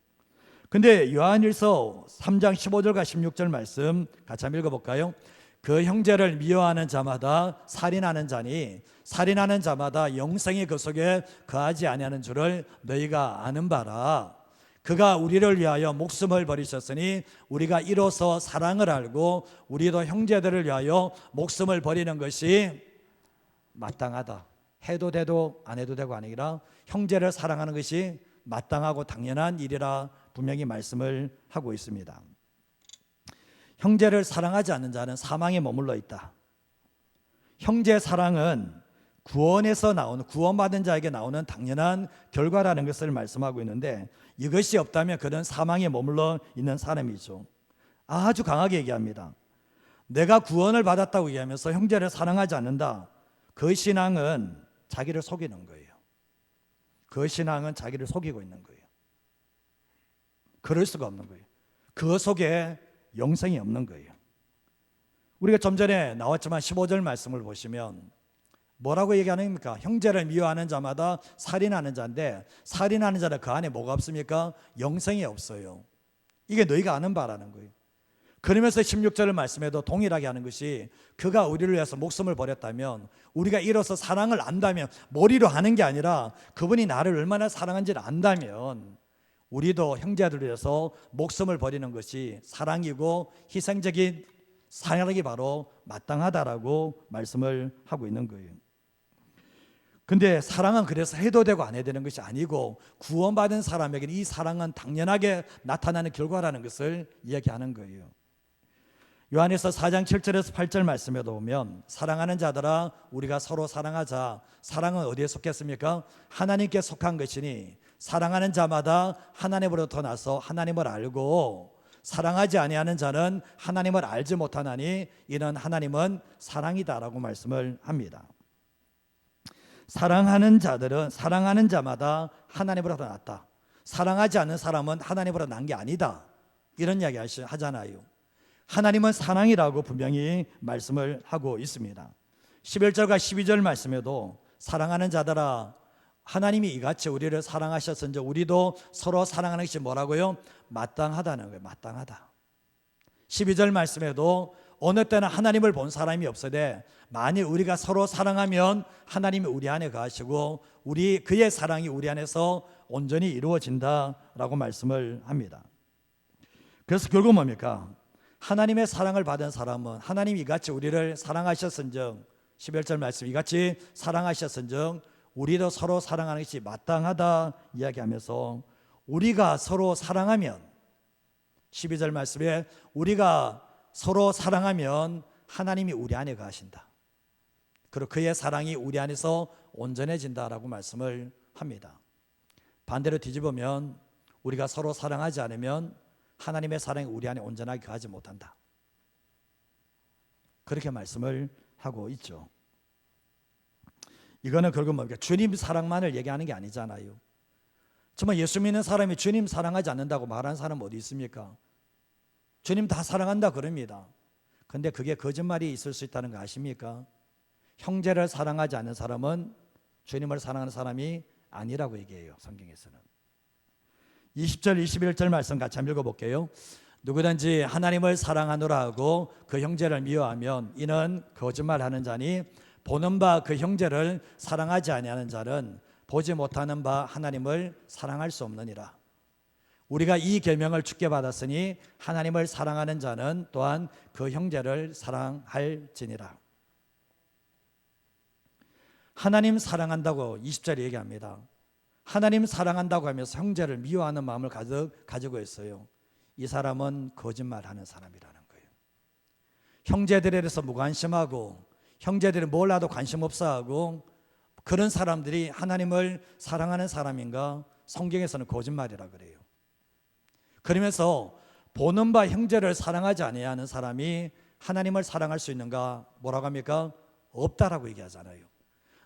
근데 요한일서 3장 15절과 16절 말씀 같이 한번 읽어볼까요? 그 형제를 미워하는 자마다 살인하는 자니 살인하는 자마다 영생이 그 속에 거하지 아니하는 줄을 너희가 아는 바라. 그가 우리를 위하여 목숨을 버리셨으니 우리가 이로써 사랑을 알고 우리도 형제들을 위하여 목숨을 버리는 것이 마땅하다. 해도 돼도 안 해도 되고 아니라 형제를 사랑하는 것이 마땅하고 당연한 일이라 분명히 말씀을 하고 있습니다. 형제를 사랑하지 않는 자는 사망에 머물러 있다. 형제 사랑은 구원에서 나오는 구원받은 자에게 나오는 당연한 결과라는 것을 말씀하고 있는데 이것이 없다면 그는 사망에 머물러 있는 사람이죠. 아주 강하게 얘기합니다. 내가 구원을 받았다고 얘기하면서 형제를 사랑하지 않는다. 그 신앙은 자기를 속이는 거예요. 그 신앙은 자기를 속이고 있는 거예요. 그럴 수가 없는 거예요. 그 속에 영생이 없는 거예요. 우리가 좀 전에 나왔지만 15절 말씀을 보시면 뭐라고 얘기하는 겁니까? 형제를 미워하는 자마다 살인하는 자인데 살인하는 자는 그 안에 뭐가 없습니까? 영생이 없어요. 이게 너희가 아는 바라는 거예요. 그러면서 16절 말씀에도 동일하게 하는 것이 그가 우리를 위해서 목숨을 버렸다면 우리가 이로써 사랑을 안다면 머리로 하는 게 아니라 그분이 나를 얼마나 사랑한지를 안다면 우리도 형제들을 위해서 목숨을 버리는 것이 사랑이고 희생적인 사랑이 바로 마땅하다라고 말씀을 하고 있는 거예요. 근데 사랑은 그래서 해도 되고 안 해도 되는 것이 아니고 구원받은 사람에게는 이 사랑은 당연하게 나타나는 결과라는 것을 이야기하는 거예요. 요한에서 4장 7절에서 8절 말씀에도 보면 사랑하는 자들아 우리가 서로 사랑하자. 사랑은 어디에 속했습니까? 하나님께 속한 것이니 사랑하는 자마다 하나님으로부터 나서 하나님을 알고 사랑하지 아니하는 자는 하나님을 알지 못하나니 이는 하나님은 사랑이다라고 말씀을 합니다. 사랑하는 자들은 사랑하는 자마다 하나님으로부터 났다. 사랑하지 않는 사람은 하나님으로부터 난 게 아니다. 이런 이야기 하잖아요. 하나님은 사랑이라고 분명히 말씀을 하고 있습니다. 11절과 12절 말씀에도 사랑하는 자들아 하나님이 이같이 우리를 사랑하셨은즉 우리도 서로 사랑하는 것이 뭐라고요? 마땅하다는 거예요. 마땅하다. 12절 말씀에도 어느 때는 하나님을 본 사람이 없으되 만일 우리가 서로 사랑하면 하나님이 우리 안에 거하시고 그의 사랑이 우리 안에서 온전히 이루어진다라고 말씀을 합니다. 그래서 결국 뭡니까? 하나님의 사랑을 받은 사람은 하나님이 이같이 우리를 사랑하셨은즉 11절 말씀 이같이 사랑하셨은즉 우리도 서로 사랑하는 것이 마땅하다 이야기하면서 우리가 서로 사랑하면 12절 말씀에 우리가 서로 사랑하면 하나님이 우리 안에 거하신다. 그리고 그의 사랑이 우리 안에서 온전해진다라고 말씀을 합니다. 반대로 뒤집으면 우리가 서로 사랑하지 않으면 하나님의 사랑이 우리 안에 온전하게 거하지 못한다. 그렇게 말씀을 하고 있죠. 이거는 결국 뭡니까? 주님 사랑만을 얘기하는 게 아니잖아요. 정말 예수 믿는 사람이 주님 사랑하지 않는다고 말하는 사람 어디 있습니까? 주님 다 사랑한다 그럽니다. 근데 그게 거짓말이 있을 수 있다는 거 아십니까? 형제를 사랑하지 않는 사람은 주님을 사랑하는 사람이 아니라고 얘기해요. 성경에서는. 20절 21절 말씀 같이 한번 읽어볼게요. 누구든지 하나님을 사랑하노라 하고 그 형제를 미워하면 이는 거짓말하는 자니 보는 바 그 형제를 사랑하지 아니하는 자는 보지 못하는 바 하나님을 사랑할 수 없느니라. 우리가 이 계명을 주께 받았으니 하나님을 사랑하는 자는 또한 그 형제를 사랑할지니라. 하나님 사랑한다고 20절에 얘기합니다. 하나님 사랑한다고 하면서 형제를 미워하는 마음을 가지고 있어요. 이 사람은 거짓말하는 사람이라는 거예요. 형제들에 대해서 무관심하고 형제들이 뭘 하도 관심 없어하고 그런 사람들이 하나님을 사랑하는 사람인가? 성경에서는 거짓말이라 그래요. 그러면서 보는 바 형제를 사랑하지 아니하는 사람이 하나님을 사랑할 수 있는가? 뭐라고 합니까? 없다라고 얘기하잖아요.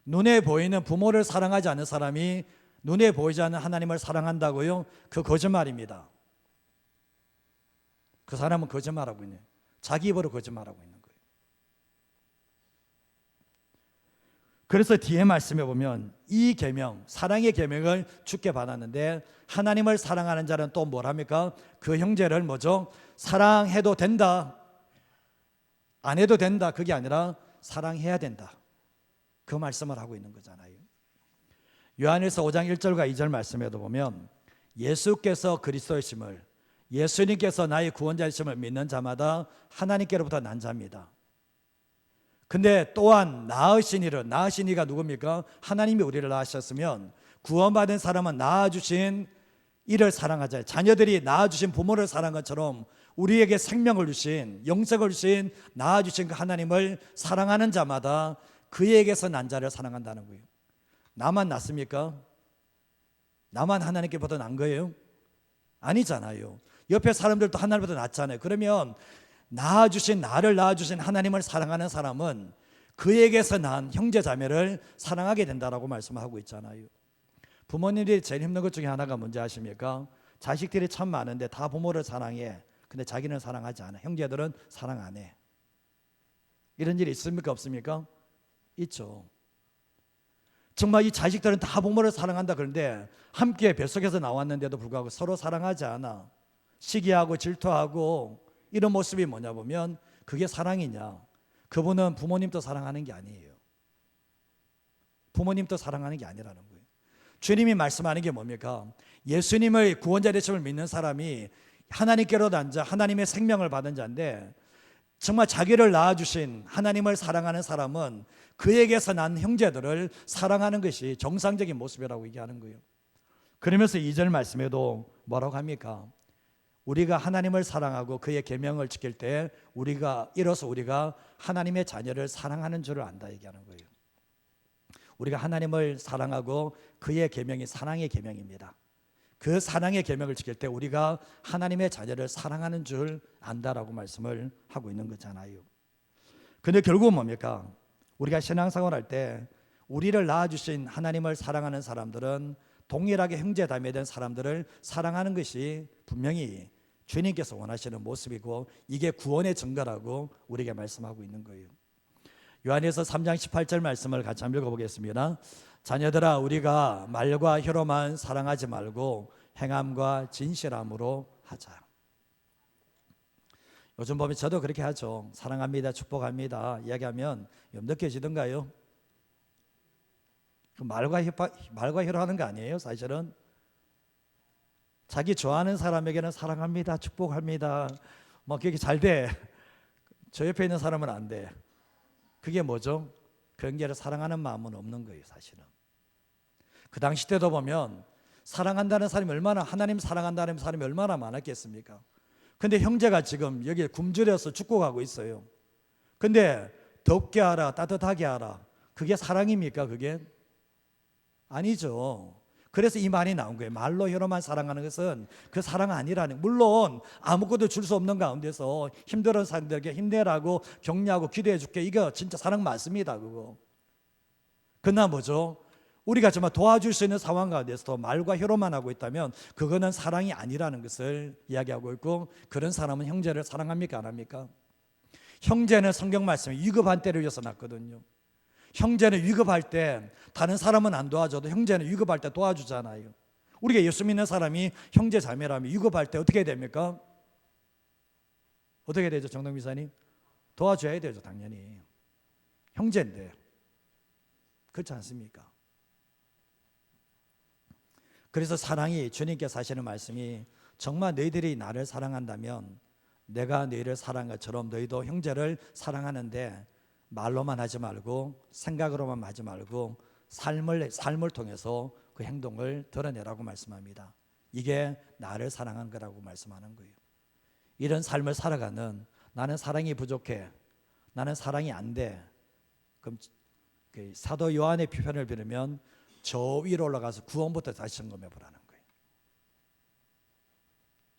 눈에 보이는 부모를 사랑하지 않는 사람이 눈에 보이지 않는 하나님을 사랑한다고요? 그 거짓말입니다. 그 사람은 거짓말하고 있네. 자기 입으로 거짓말하고 있는 거예요. 그래서 뒤에 말씀해 보면 이 계명, 사랑의 계명을 주께 받았는데 하나님을 사랑하는 자는 또 뭐랍니까? 그 형제를 뭐죠? 사랑해도 된다. 안 해도 된다. 그게 아니라 사랑해야 된다. 그 말씀을 하고 있는 거잖아요. 요한일서 5장 1절과 2절 말씀에도 보면 예수께서 그리스도이심을 예수님께서 나의 구원자이심을 믿는 자마다 하나님께로부터 난 자입니다. 근데 또한 낳으신 이가 누굽니까? 하나님이 우리를 낳으셨으면 구원받은 사람은 낳아주신 이를 사랑하자. 자녀들이 낳아주신 부모를 사랑한 것처럼 우리에게 생명을 주신 영생을 주신 낳아주신 그 하나님을 사랑하는 자마다 그에게서 난 자를 사랑한다는 거예요. 나만 낫습니까? 나만 하나님께보다 난 거예요? 아니잖아요. 옆에 사람들도 하나님보다 낫잖아요. 그러면 나를 낳아주신 하나님을 사랑하는 사람은 그에게서 난 형제 자매를 사랑하게 된다라고 말씀하고 있잖아요. 부모님들이 제일 힘든 것 중에 하나가 뭔지 아십니까? 자식들이 참 많은데 다 부모를 사랑해. 근데 자기는 사랑하지 않아. 형제들은 사랑 안 해. 이런 일이 있습니까? 없습니까? 있죠. 정말 이 자식들은 다 부모를 사랑한다 그런데 함께 뱃속에서 나왔는데도 불구하고 서로 사랑하지 않아. 시기하고 질투하고 이런 모습이 뭐냐 보면 그게 사랑이냐? 그분은 부모님도 사랑하는 게 아니에요. 부모님도 사랑하는 게 아니라는 거예요. 주님이 말씀하는 게 뭡니까? 예수님의 구원자 되심을 믿는 사람이 하나님께로 난 자, 하나님의 생명을 받은 자인데 정말 자기를 낳아주신 하나님을 사랑하는 사람은 그에게서 난 형제들을 사랑하는 것이 정상적인 모습이라고 얘기하는 거예요. 그러면서 2절 말씀에도 뭐라고 합니까? 우리가 하나님을 사랑하고 그의 계명을 지킬 때 우리가 하나님의 자녀를 사랑하는 줄을 안다 얘기하는 거예요. 우리가 하나님을 사랑하고 그의 계명이 사랑의 계명입니다. 그 사랑의 계명을 지킬 때 우리가 하나님의 자녀를 사랑하는 줄 안다라고 말씀을 하고 있는 거잖아요. 근데 결국은 뭡니까? 우리가 신앙생활 할 때 우리를 낳아주신 하나님을 사랑하는 사람들은 동일하게 형제자매된 사람들을 사랑하는 것이 분명히 주님께서 원하시는 모습이고 이게 구원의 증거라고 우리에게 말씀하고 있는 거예요. 요한에서 3장 18절 말씀을 같이 한번 읽어보겠습니다. 자녀들아 우리가 말과 혀로만 사랑하지 말고 행함과 진실함으로 하자. 요즘 보면 저도 그렇게 하죠. 사랑합니다, 축복합니다 이야기하면 느껴지던가요? 말과 혀로 하는 거 아니에요? 사실은 자기 좋아하는 사람에게는 사랑합니다, 축복합니다 뭐 그게 잘 돼. 저 옆에 있는 사람은 안 돼. 그게 뭐죠? 그 형제를 사랑하는 마음은 없는 거예요. 사실은 그 당시 때도 보면 사랑한다는 사람이 얼마나, 하나님 사랑한다는 사람이 얼마나 많았겠습니까? 근데 형제가 지금 여기에 굶주려서 죽고 있어요. 근데 덥게 하라, 따뜻하게 하라, 그게 사랑입니까? 그게 아니죠. 그래서 이 말이 나온 거예요. 말로 혀로만 사랑하는 것은 그 사랑 아니라는. 물론 아무것도 줄 수 없는 가운데서 힘들은 사람들에게 힘내라고 격려하고 기도해 줄게, 이거 진짜 사랑 맞습니다. 그거. 그러나 뭐죠? 우리가 정말 도와줄 수 있는 상황 가운데서도 말과 혀로만 하고 있다면 그거는 사랑이 아니라는 것을 이야기하고 있고, 그런 사람은 형제를 사랑합니까? 안 합니까? 형제는 성경 말씀에 위급한 때를 위해서 났거든요. 형제는 위급할 때 다른 사람은 안 도와줘도 형제는 위급할 때 도와주잖아요. 우리가 예수 믿는 사람이 형제 자매라면 위급할 때 어떻게 됩니까? 어떻게 되죠, 정동 미사님? 도와줘야 되죠, 당연히. 형제인데. 그렇지 않습니까? 그래서 사랑이, 주님께서 하시는 말씀이 정말 너희들이 나를 사랑한다면 내가 너희를 사랑한 것처럼 너희도 형제를 사랑하는데 말로만 하지 말고 생각으로만 하지 말고 삶을 통해서 그 행동을 드러내라고 말씀합니다. 이게 나를 사랑한 거라고 말씀하는 거예요. 이런 삶을 살아가는, 나는 사랑이 부족해, 나는 사랑이 안 돼, 그럼 사도 요한의 표현을 빌으면 저 위로 올라가서 구원부터 다시 점검해 보라는 거예요.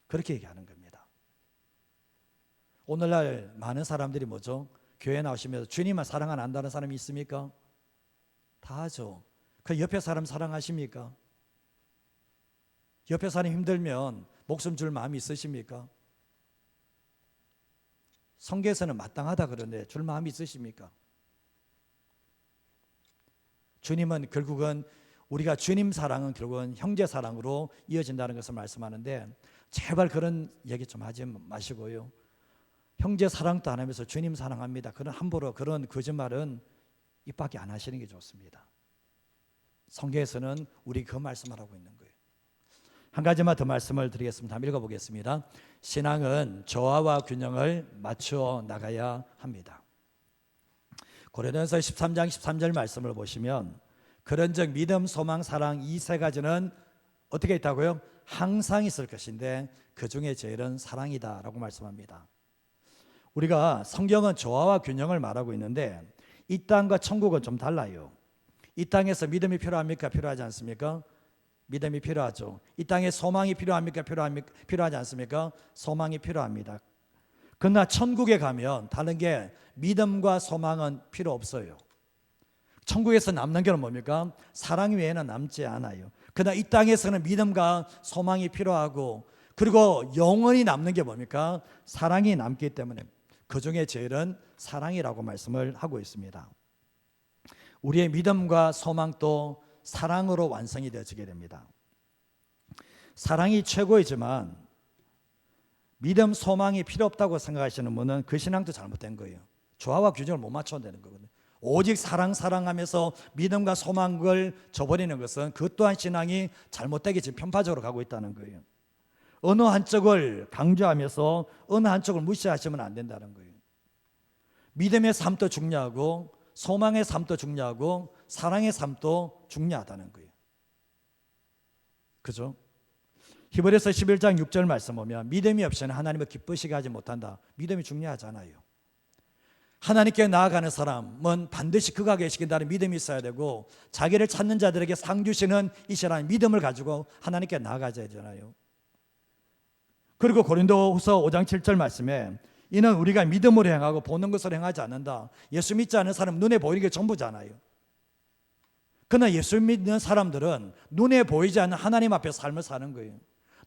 그렇게 얘기하는 겁니다. 오늘날 많은 사람들이 뭐죠? 교회 나오시면서 주님만 사랑 안 한다는 사람이 있습니까? 다 하죠. 그 옆에 사람 사랑하십니까? 옆에 사람이 힘들면 목숨 줄 마음이 있으십니까? 성경에서는 마땅하다 그러는데 줄 마음이 있으십니까? 주님은 결국은, 우리가 주님 사랑은 결국은 형제 사랑으로 이어진다는 것을 말씀하는데, 제발 그런 얘기 좀 하지 마시고요. 형제 사랑도 안 하면서 주님 사랑합니다, 그런 함부로 그런 거짓말은 입 밖에 안 하시는 게 좋습니다. 성경에서는 우리 그 말씀을 하고 있는 거예요. 한 가지만 더 말씀을 드리겠습니다. 한번 읽어보겠습니다. 신앙은 조화와 균형을 맞추어 나가야 합니다. 고린도전서 13장 13절 말씀을 보시면 그런즉 믿음, 소망, 사랑 이 세 가지는 어떻게 있다고요? 항상 있을 것인데 그 중에 제일은 사랑이다라고 말씀합니다. 우리가 성경은 조화와 균형을 말하고 있는데 이 땅과 천국은 좀 달라요. 이 땅에서 믿음이 필요합니까? 필요하지 않습니까? 믿음이 필요하죠. 이 땅에 소망이 필요합니까? 필요하지 않습니까? 소망이 필요합니다. 그러나 천국에 가면 다른 게 믿음과 소망은 필요 없어요. 천국에서 남는 게 뭡니까? 사랑 외에는 남지 않아요. 그러나 이 땅에서는 믿음과 소망이 필요하고, 그리고 영원히 남는 게 뭡니까? 사랑이 남기 때문에 그 중에 제일은 사랑이라고 말씀을 하고 있습니다. 우리의 믿음과 소망도 사랑으로 완성이 되어지게 됩니다. 사랑이 최고이지만 믿음, 소망이 필요 없다고 생각하시는 분은 그 신앙도 잘못된 거예요. 조화와 균형을 못 맞춰야 되는 거거든요. 오직 사랑하면서 믿음과 소망을 저버리는 것은 그 또한 신앙이 잘못되게 지금 편파적으로 가고 있다는 거예요. 어느 한쪽을 강조하면서 어느 한쪽을 무시하시면 안 된다는 거예요. 믿음의 삶도 중요하고 소망의 삶도 중요하고 사랑의 삶도 중요하다는 거예요. 그죠? 히브리서 11장 6절 말씀 보면 믿음이 없이는 하나님을 기쁘시게 하지 못한다. 믿음이 중요하잖아요. 하나님께 나아가는 사람은 반드시 그가 계시긴다는 믿음이 있어야 되고, 자기를 찾는 자들에게 상 주시는 이시라는 믿음을 가지고 하나님께 나아가야 되잖아요. 그리고 고린도후서 5장 7절 말씀에 이는 우리가 믿음으로 행하고 보는 것으로 행하지 않는다. 예수 믿지 않는 사람은 눈에 보이는 게 전부잖아요. 그러나 예수 믿는 사람들은 눈에 보이지 않는 하나님 앞에서 삶을 사는 거예요.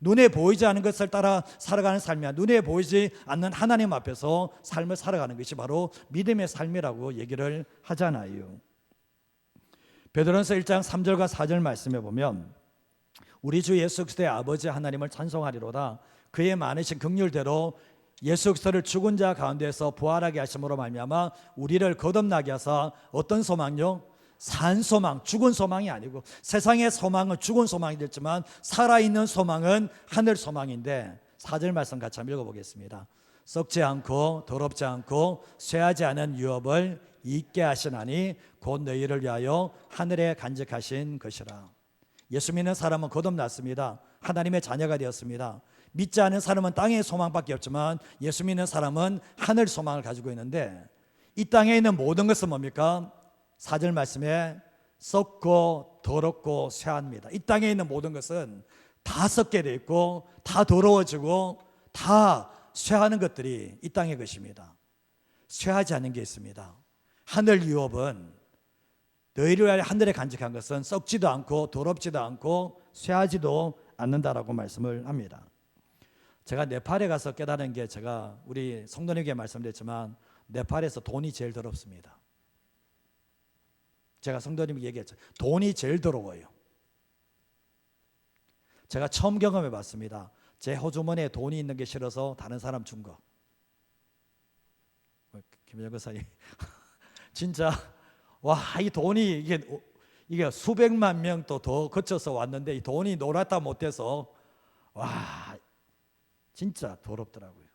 눈에 보이지 않는 것을 따라 살아가는 삶이야. 눈에 보이지 않는 하나님 앞에서 삶을 살아가는 것이 바로 믿음의 삶이라고 얘기를 하잖아요. 베드로전서 1장 3절과 4절 말씀에 보면 우리 주 예수 그리스도의 아버지 하나님을 찬송하리로다. 그의 많으신 긍휼대로 예수 그리스도를 죽은 자 가운데서 부활하게 하심으로 말미암아 우리를 거듭나게 하사 어떤 소망요? 산 소망, 죽은 소망이 아니고, 세상의 소망은 죽은 소망이 됐지만 살아있는 소망은 하늘 소망인데, 4절 말씀 같이 한번 읽어보겠습니다. 썩지 않고 더럽지 않고 쇠하지 않은 유업을 잊게 하시나니 곧 너희를 위하여 하늘에 간직하신 것이라. 예수 믿는 사람은 거듭났습니다. 하나님의 자녀가 되었습니다. 믿지 않은 사람은 땅의 소망밖에 없지만 예수 믿는 사람은 하늘 소망을 가지고 있는데, 이 땅에 있는 모든 것은 뭡니까? 4절 말씀에 썩고 더럽고 쇠합니다. 이 땅에 있는 모든 것은 다 썩게 돼 있고 다 더러워지고 다 쇠하는 것들이 이 땅의 것입니다. 쇠하지 않는 게 있습니다. 하늘 유업은, 너희를 위하여 하늘에 간직한 것은 썩지도 않고 더럽지도 않고 쇠하지도 않는다라고 말씀을 합니다. 제가 네팔에 가서 깨달은 게, 제가 우리 성도님에게 말씀드렸지만 네팔에서 돈이 제일 더럽습니다. 제가 성도님에게 얘기했죠. 돈이 제일 더러워요. 제가 처음 경험해 봤습니다. 제 호주머니에 돈이 있는 게 싫어서 다른 사람 준 거. 김영근 사님 진짜, 와, 이 돈이 이게 수백만 명 또 더 거쳐서 왔는데 이 돈이 놀았다 못해서, 와, 진짜 더럽더라고요.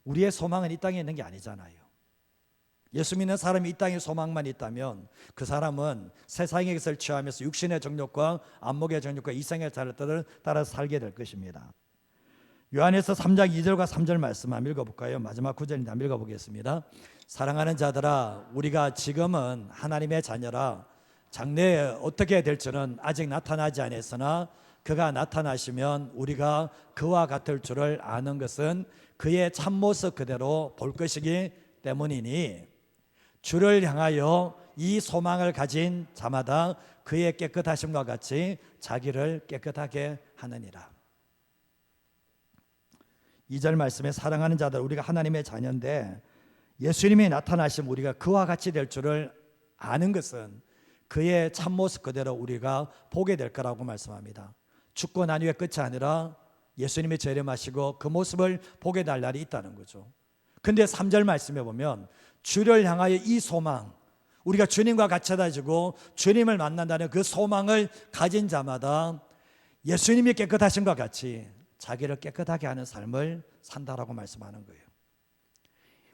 우리의 소망은 이 땅에 있는 게 아니잖아요. 예수 믿는 사람이 이 땅에 소망만 있다면 그 사람은 세상의 것을 취하면서 육신의 정욕과 안목의 정욕과 이생의 자를 따라서 살게 될 것입니다. 요한에서 3장 2절과 3절 말씀 한번 읽어볼까요? 마지막 구절인데 한번 읽어보겠습니다. 사랑하는 자들아, 우리가 지금은 하나님의 자녀라. 장래에 어떻게 될지는 아직 나타나지 않았으나 그가 나타나시면 우리가 그와 같을 줄을 아는 것은 그의 참모습 그대로 볼 것이기 때문이니, 주를 향하여 이 소망을 가진 자마다 그의 깨끗하심과 같이 자기를 깨끗하게 하느니라. 2절 말씀에 사랑하는 자들, 우리가 하나님의 자녀인데 예수님이 나타나시면 우리가 그와 같이 될 줄을 아는 것은 그의 참모습 그대로 우리가 보게 될 거라고 말씀합니다. 죽고 난 후에 끝이 아니라 예수님이 재림하시고 그 모습을 보게 될 날이 있다는 거죠. 근데 3절 말씀에 보면 주를 향하여 이 소망, 우리가 주님과 같이 다지고 주님을 만난다는 그 소망을 가진 자마다 예수님이 깨끗하신 것 같이 자기를 깨끗하게 하는 삶을 산다라고 말씀하는 거예요.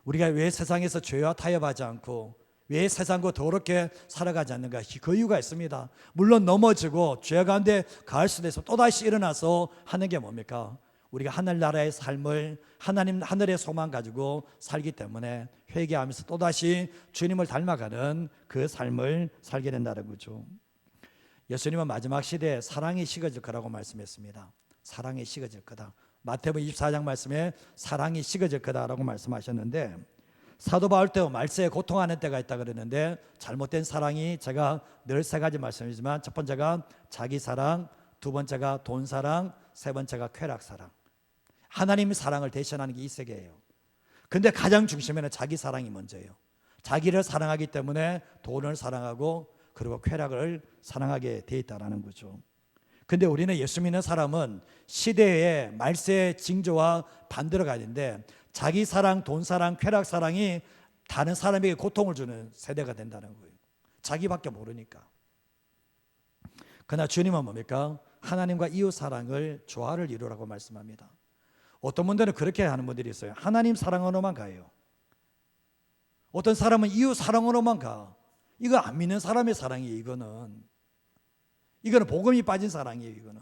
우리가 왜 세상에서 죄와 타협하지 않고 왜 세상과 더럽게 살아가지 않는가? 그 이유가 있습니다. 물론 넘어지고 죄 가운데 가할 수도 있어 또다시 일어나서 하는 게 뭡니까? 우리가 하늘나라의 삶을, 하나님 하늘의 소망 가지고 살기 때문에 회개하면서 또다시 주님을 닮아가는 그 삶을 살게 된다는 거죠. 예수님은 마지막 시대에 사랑이 식어질 거라고 말씀했습니다. 사랑이 식어질 거다. 마태복음 24장 말씀에 사랑이 식어질 거다라고 말씀하셨는데, 사도 바울 때도 말세에 고통하는 때가 있다 그랬는데, 잘못된 사랑이 제가 늘 3가지 말씀이지만, 첫 번째가 자기 사랑, 두 번째가 돈 사랑, 세 번째가 쾌락 사랑. 하나님의 사랑을 대신하는 게 이 세계예요. 근데 가장 중심에는 자기 사랑이 먼저예요. 자기를 사랑하기 때문에 돈을 사랑하고 그리고 쾌락을 사랑하게 돼 있다라는 거죠. 근데 우리는 예수 믿는 사람은 시대의 말세의 징조와 반대로 가야 되는데, 자기 사랑, 돈 사랑, 쾌락 사랑이 다른 사람에게 고통을 주는 세대가 된다는 거예요. 자기밖에 모르니까. 그러나 주님은 뭡니까? 하나님과 이웃 사랑을 조화를 이루라고 말씀합니다. 어떤 분들은 그렇게 하는 분들이 있어요. 하나님 사랑으로만 가요. 어떤 사람은 이웃 사랑으로만 가. 이거 안 믿는 사람의 사랑이에요. 이거는 복음이 빠진 사랑이에요. 이거는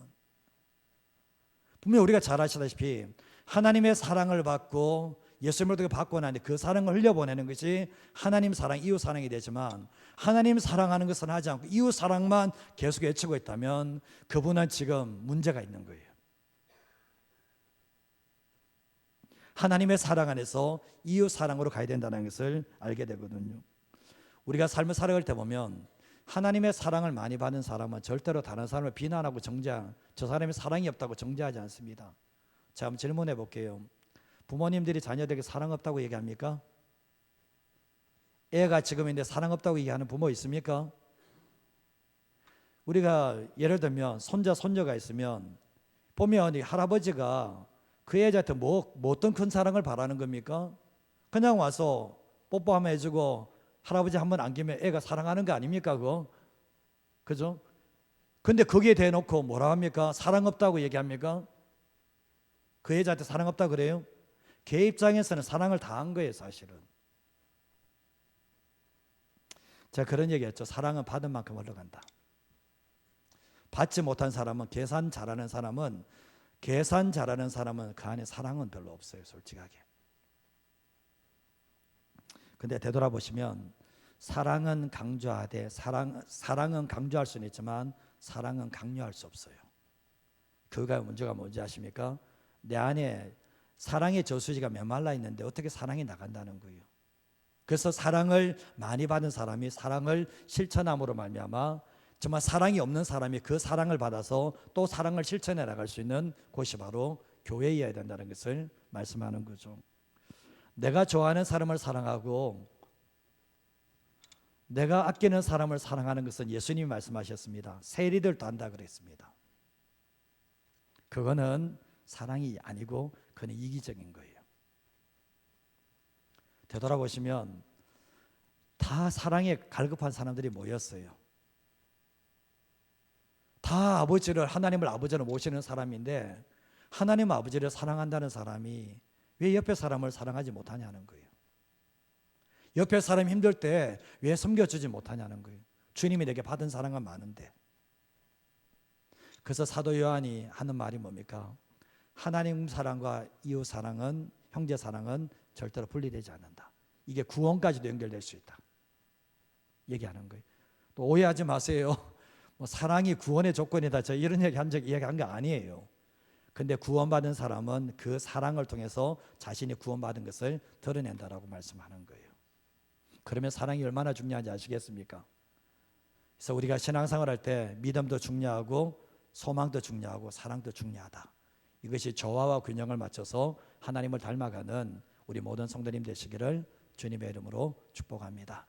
분명히 우리가 잘 아시다시피 하나님의 사랑을 받고 예수님을 어떻게 받고 나니 그 사랑을 흘려보내는 것이 하나님 사랑, 이웃 사랑이 되지만, 하나님 사랑하는 것은 하지 않고 이웃 사랑만 계속 외치고 있다면 그분은 지금 문제가 있는 거예요. 하나님의 사랑 안에서 이웃 사랑으로 가야 된다는 것을 알게 되거든요. 우리가 삶을 살아갈 때 보면 하나님의 사랑을 많이 받는 사람은 절대로 다른 사람을 비난하고 저 사람이 사랑이 없다고 정죄하지 않습니다. 자, 한번 질문해 볼게요. 부모님들이 자녀들에게 사랑 없다고 얘기합니까? 애가 지금 있는데 사랑 없다고 얘기하는 부모 있습니까? 우리가 예를 들면 손자, 손녀가 있으면 보면 이 할아버지가 그 여자한테 뭐 어떤 큰 사랑을 바라는 겁니까? 그냥 와서 뽀뽀 한번 해주고 할아버지 한번 안기면 애가 사랑하는 거 아닙니까? 그거 그죠? 근데 거기에 대놓고 뭐라 합니까? 사랑 없다고 얘기합니까? 그 여자한테 사랑 없다 그래요? 걔 입장에서는 사랑을 다 한 거예요, 사실은. 제가 그런 얘기했죠. 사랑은 받은 만큼 흘러간다. 받지 못한 사람은 계산 잘하는 사람은 그 안에 사랑은 별로 없어요, 솔직하게. 근데 되돌아보시면 사랑은 강조하되 사랑은 강조할 수는 있지만 사랑은 강요할 수 없어요. 그가 문제가 뭔지 아십니까? 내 안에 사랑의 저수지가 메말라 있는데 어떻게 사랑이 나간다는 거예요. 그래서 사랑을 많이 받은 사람이 사랑을 실천함으로 말미암아 정말 사랑이 없는 사람이 그 사랑을 받아서 또 사랑을 실천해 나갈 수 있는 곳이 바로 교회여야 된다는 것을 말씀하는 거죠. 내가 좋아하는 사람을 사랑하고 내가 아끼는 사람을 사랑하는 것은 예수님이 말씀하셨습니다. 세리들도 한다 그랬습니다. 그거는 사랑이 아니고 그건 이기적인 거예요. 되돌아보시면 다 사랑에 갈급한 사람들이 모였어요. 다 하나님을 아버지로 모시는 사람인데 하나님 아버지를 사랑한다는 사람이 왜 옆에 사람을 사랑하지 못하냐는 거예요. 옆에 사람 힘들 때 왜 섬겨주지 못하냐는 거예요. 주님이 내게 받은 사랑은 많은데. 그래서 사도 요한이 하는 말이 뭡니까? 하나님 사랑과 이웃 사랑은, 형제 사랑은 절대로 분리되지 않는다. 이게 구원까지도 연결될 수 있다 얘기하는 거예요. 또 오해하지 마세요. 뭐 사랑이 구원의 조건이다, 저 이런 이야기한 게 아니에요. 근데 구원받은 사람은 그 사랑을 통해서 자신이 구원받은 것을 드러낸다라고 말씀하는 거예요. 그러면 사랑이 얼마나 중요한지 아시겠습니까? 그래서 우리가 신앙생활 할 때 믿음도 중요하고 소망도 중요하고 사랑도 중요하다. 이것이 조화와 균형을 맞춰서 하나님을 닮아가는 우리 모든 성도님 되시기를 주님의 이름으로 축복합니다.